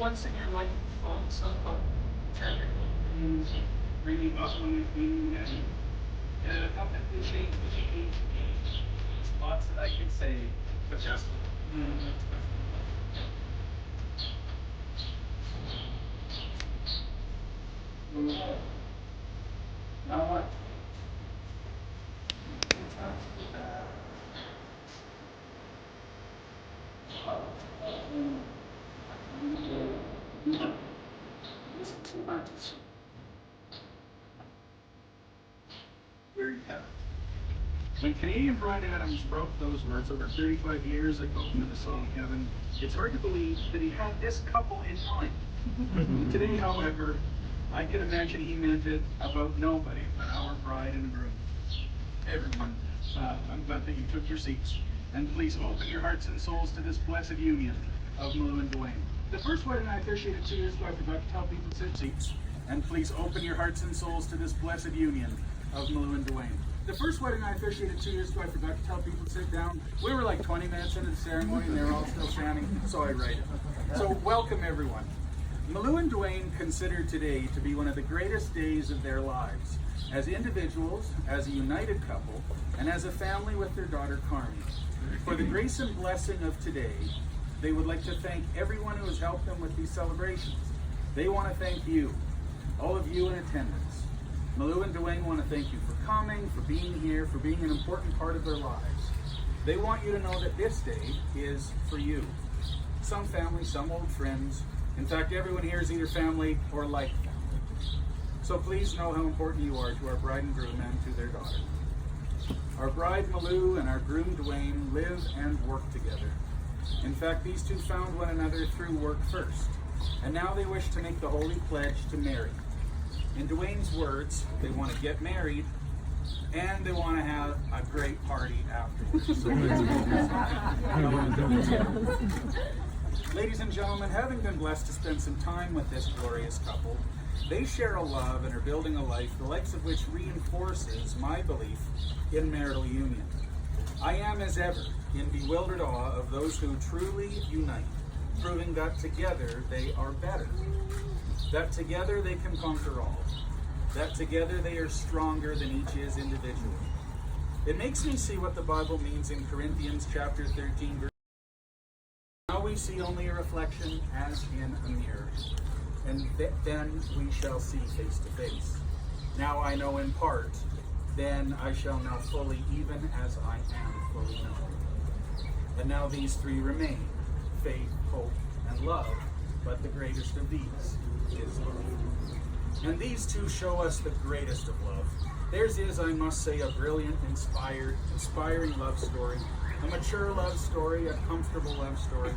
Lots that I could say, but just. Now what? Where you have it. When Canadian Brian Adams broke those words over 35 years ago into the song Heaven, it's hard to believe that he had this couple in mind. Today, however, I can imagine he meant it about nobody but our bride and groom. Everyone, I'm glad that you took your seats. And please open your hearts and souls to this blessed union of Malou and Dwayne. The first wedding I officiated 2 years ago, I forgot to tell people to sit seats. And please open your hearts and souls to this blessed union of Malou and Dwayne. The first wedding I officiated 2 years ago, I forgot to tell people to sit down. We were like 20 minutes into the ceremony and they were all still standing, so I write it. So welcome everyone. Malou and Dwayne consider today to be one of the greatest days of their lives, as individuals, as a united couple, and as a family with their daughter Carmi. For the grace and blessing of today, they would like to thank everyone who has helped them with these celebrations. They want to thank you, all of you in attendance. Malou and Dwayne want to thank you for coming, for being here, for being an important part of their lives. They want you to know that this day is for you. Some family, some old friends. In fact, everyone here is either family or like family. So please know how important you are to our bride and groom and to their daughter. Our bride Malou and our groom Dwayne live and work together. In fact, these two found one another through work first, and now they wish to make the holy pledge to marry. In Dwayne's words, they want to get married and they want to have a great party afterwards. Ladies and gentlemen, having been blessed to spend some time with this glorious couple, they share a love and are building a life, the likes of which reinforces my belief in marital union. I am, as ever, in bewildered awe of those who truly unite, proving that together they are better, that together they can conquer all, that together they are stronger than each is individually. It makes me see what the Bible means in Corinthians chapter 13, verse. Now we see only a reflection as in a mirror, and then we shall see face to face. Now I know in part, then I shall know fully, even as I am fully known. And now these three remain, faith, hope, and love, but the greatest of these is love. And these two show us the greatest of love. Theirs is, I must say, a brilliant, inspiring love story, a mature love story, a comfortable love story,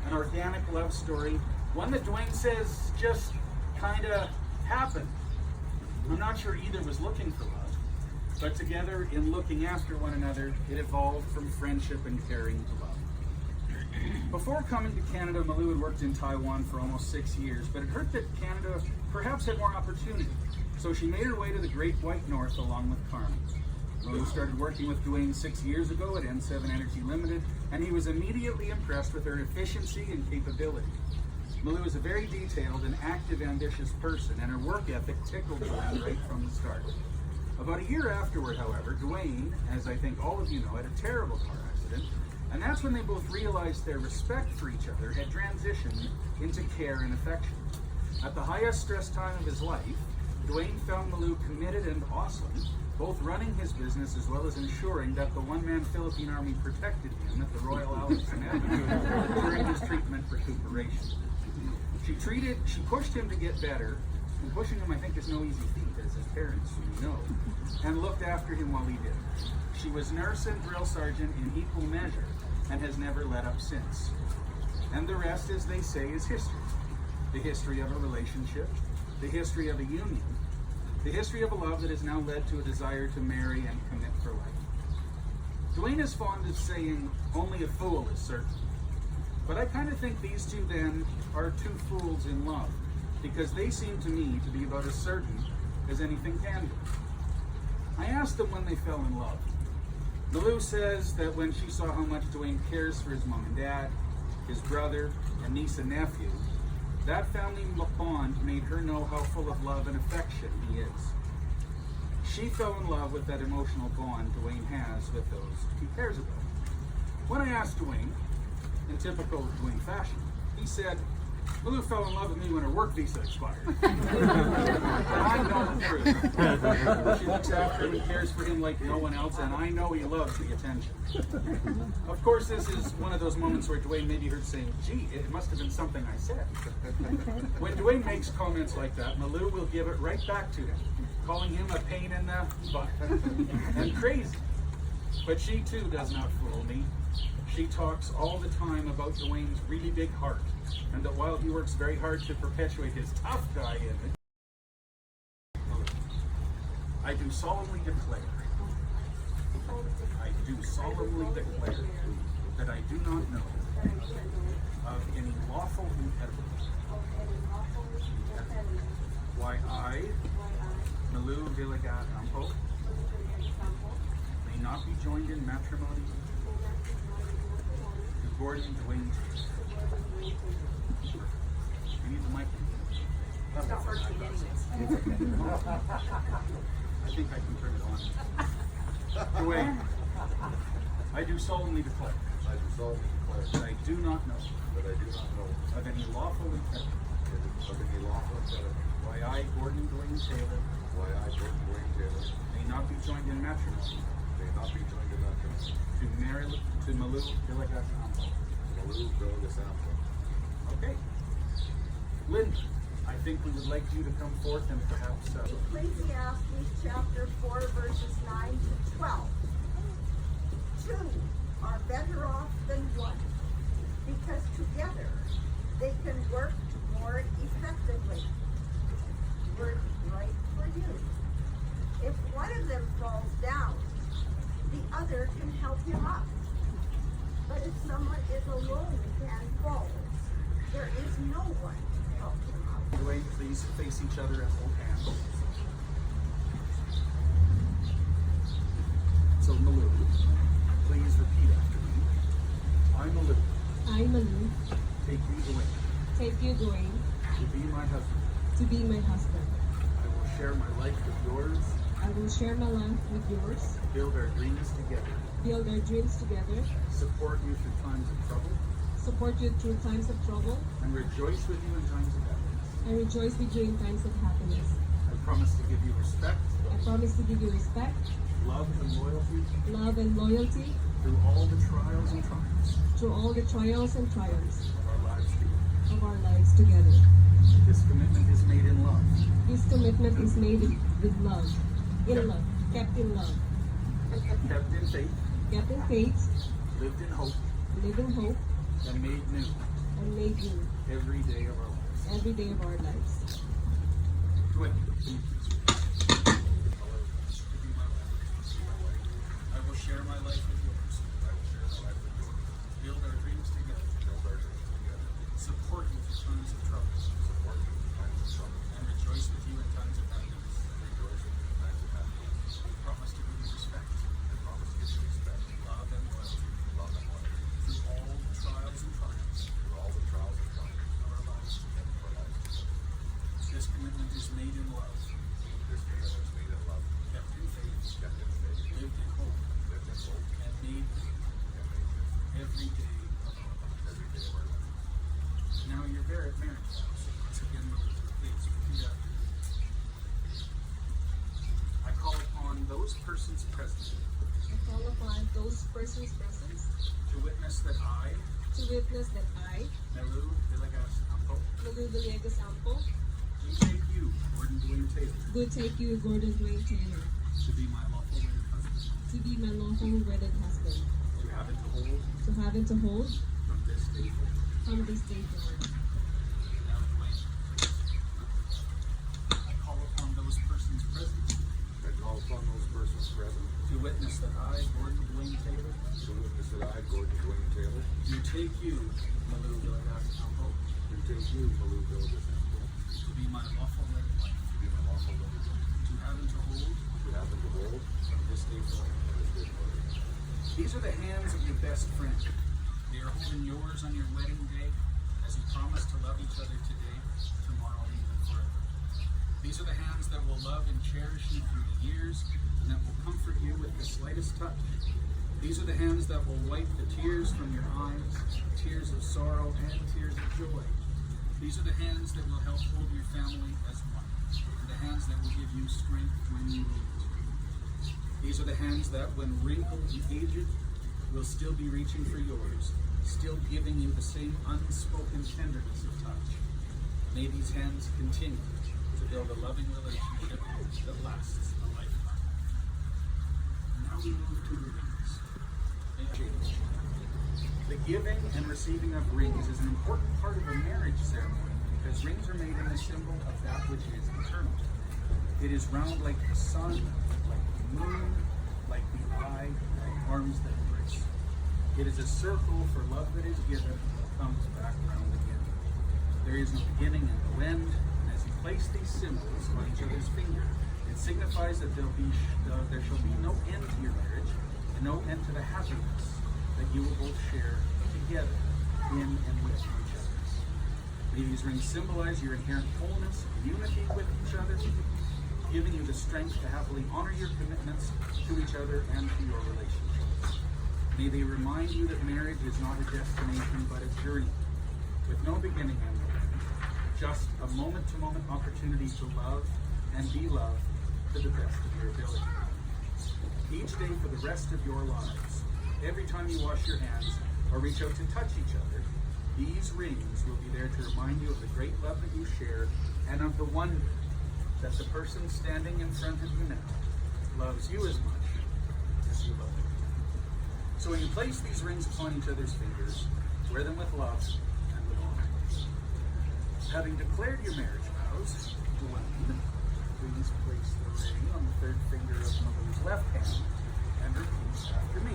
an organic love story, one that Dwayne says just kind of happened. I'm not sure either was looking for love, but together in looking after one another, it evolved from friendship and caring to love. Before coming to Canada, Malou had worked in Taiwan for almost 6 years, but it hurt that Canada perhaps had more opportunity. So she made her way to the Great White North along with Carmen. Malou started working with Dwayne 6 years ago at N7 Energy Limited, and he was immediately impressed with her efficiency and capability. Malou is a very detailed and active, ambitious person, and her work ethic tickled Dwayne right from the start. About a year afterward, however, Dwayne, as I think all of you know, had a terrible car accident, and that's when they both realized their respect for each other had transitioned into care and affection. At the highest stress time of his life, Dwayne found Malou committed and awesome, both running his business as well as ensuring that the one-man Philippine Army protected him at the Royal Alex in Edmonton during his treatment recuperation. She pushed him to get better, and pushing him I think is no easy feat, as his parents know, and looked after him while he did. She was nurse and drill sergeant in equal measure, and has never let up since. And the rest, as they say, is history. The history of a relationship, the history of a union, the history of a love that has now led to a desire to marry and commit for life. Dwayne is fond of saying, only a fool is certain. But I kind of think these two then are two fools in love, because they seem to me to be about as certain as anything can be. I asked them when they fell in love. Malou says that when she saw how much Dwayne cares for his mom and dad, his brother, and niece and nephew, That family bond made her know how full of love and affection he is. She fell in love with that emotional bond Dwayne has with those he cares about. When I asked Dwayne, in typical Dwayne fashion, he said, Malou fell in love with me when her work visa expired. I know the truth. She looks after him and cares for him like no one else, and I know he loves the attention. Of course, this is one of those moments where Dwayne maybe heard saying, gee, it must have been something I said. When Dwayne makes comments like that, Malou will give it right back to him, calling him a pain in the butt and crazy. But she too does not fool me. She talks all the time about Dwayne's really big heart, and that while he works very hard to perpetuate his tough guy image, I do solemnly declare that I do not know of any lawful impediment why I, Malou Villagat Ampo, may not be joined in matrimony to Gordon Dwayne Taylor. You need the mic. It's not working anyways. I think I can turn it on. Dwayne, I do solemnly declare that I do not know of any lawful impediment why I, Gordon Dwayne Taylor, may not be joined in matrimony to Malou Villagat Ampo. Okay. Linda, I think we would like you to come forth and perhaps... Ecclesiastes chapter 4, verses 9 to 12. Two are better off than one, because together they can work more effectively. Work right for you. If one of them falls down, the other can help him up. But if someone is alone and falls, there is no one to help him up. Dwayne, please face each other and hold hands. So Malou, please repeat after me. I, Malou, I, Malou, take you, Dwayne, take you, Dwayne, to be my husband. to be my husband. I will share my life with yours, I will share my life with yours, build our dreams together, build our dreams together, support you through times of trouble, support you through times of trouble, and rejoice with you in times of happiness. and rejoice with you in times of happiness. I promise to give you respect, I promise to give you respect, love, and loyalty love, and loyalty through all the trials and triumphs through all the trials and triumphs of our lives together. of our lives together. This commitment is made in love. This commitment is made with love, in love, kept in love, Kept in faith, kept in faith, lived in hope, live in hope, and made new and made new every day of our lives. every day of our lives. Dwayne, I will share my life with yours. Build our dreams together. Support you through times of trouble. And rejoice with you in times of happiness. I promise to give you respect. Love and loyalty. Through all the trials and triumphs of our lives together. This commitment is made in love. Kept in faith. Lived in hope. And made every day of our lives. Now you're married now, so once again, please repeat after me. I call upon those persons present I call upon those persons present to witness that I, Malou Villagat Ampo, Malou Villegas Ampo, do take you, Gordon Dwayne Taylor, do take you, Gordon Dwayne Taylor, to be my lawful wedded husband, to be my lawful wedded husband, to have and to hold from this day forward. Now, Dwayne, I call upon those persons present to witness that I, Gordon Dwayne Taylor, do take you, Malou Villagat Ampo, to be my lawful wedded wife, to have and to hold from this day forward. These are the hands of your best friend. They are holding yours on your wedding day, as you promise to love each other today, tomorrow, and even forever. These are the hands that will love and cherish you through the years, and that will comfort you with the slightest touch. These are the hands that will wipe the tears from your eyes, tears of sorrow and tears of joy. These are the hands that will help hold your family as one, and the hands that will give you strength when you need it. These are the hands that, when wrinkled and aged, will still be reaching for yours, still giving you the same unspoken tenderness of touch. May these hands continue to build a loving relationship that lasts a lifetime. Now we move to the rings. The giving and receiving of rings is an important part of a marriage ceremony because rings are made in the symbol of that which is eternal. It is round like the sun, like the moon, like the eye, like arms that embrace. It is a circle for love that is given that comes back round again. There is no beginning and no end, and as you place these symbols on each other's finger, it signifies that there shall be no end to your marriage and no end to the happiness that you will both share together in and with each other. May these rings symbolize your inherent wholeness and unity with each other, giving you the strength to happily honor your commitments to each other and to your relationships. May they remind you that marriage is not a destination but a journey with no beginning and no end, just a moment-to-moment opportunity to love and be loved to the best of your ability. Each day for the rest of your lives, every time you wash your hands or reach out to touch each other, these rings will be there to remind you of the great love that you share and of the wonder that the person standing in front of you now loves you as much as you love them. So when you place these rings upon each other's fingers, wear them with love and with honor. Having declared your marriage vows, Dwayne, please place the ring on the third finger of Malou's left hand and repeat after me.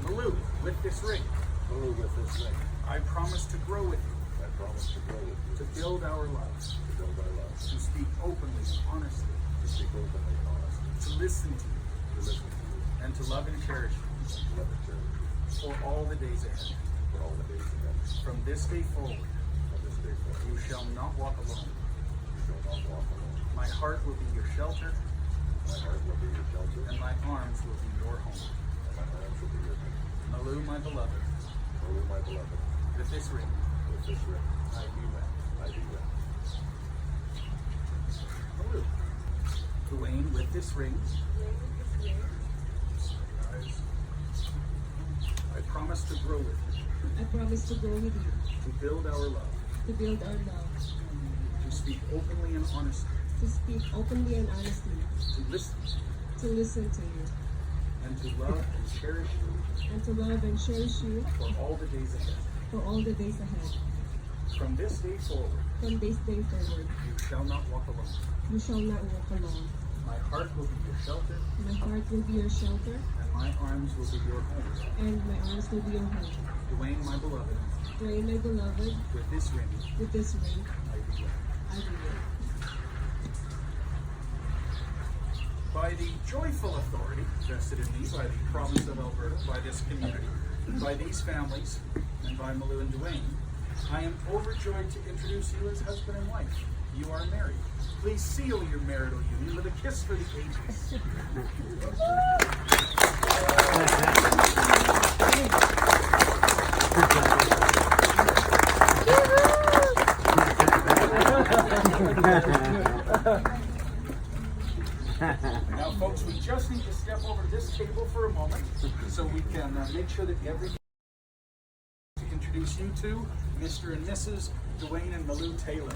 Malou, with this ring, Malou, with this ring, I promise to grow with you, I promise to grow with you, to build our love, to build our love, to speak openly and honestly, to speak openly and honestly, to listen to you, to listen to you, and to love and cherish you and to love and cherish you for all the days ahead. for all the days ahead. From this day forward, From this day forward, you shall not walk alone. you shall not walk alone. My heart will be your shelter, My heart will be your shelter, and my arms will be your home. and my arms will be your home. Malou, my beloved, Malou, my beloved, with this ring, with this ring, I do that. I do that. Malou. Dwayne, with this ring, I promise to grow with you, I promise to grow with you, to build our love, to build our love, to speak openly and honestly, to speak openly and honestly, to listen to you, and to love and cherish you and to love and cherish you for all the days ahead. for all the days ahead. From this day forward, From this day forward, you shall not walk alone. you shall not walk alone. My heart will be your shelter, My heart will be your shelter, and my arms will be your home. and my arms will be your home. Dwayne, my beloved, Dwayne, my beloved, with this ring, with this ring, I do that. I do it. By the joyful authority vested in me by the province of Alberta, by this community, by these families, and by Malou and Dwayne, I am overjoyed to introduce you as husband and wife. You are married. Please seal your marital union with a kiss for the ages. Now, folks, we just need to step over to this table for a moment so we can make sure that everything. To introduce you to Mr. and Mrs. Dwayne and Malou Taylor.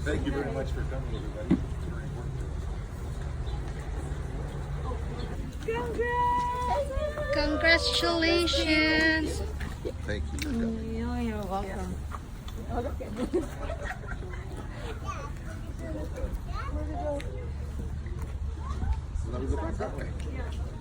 Thank you very much for coming, everybody. It's very important to us. Congratulations! Thank you for coming. You're welcome. So now we go back that way.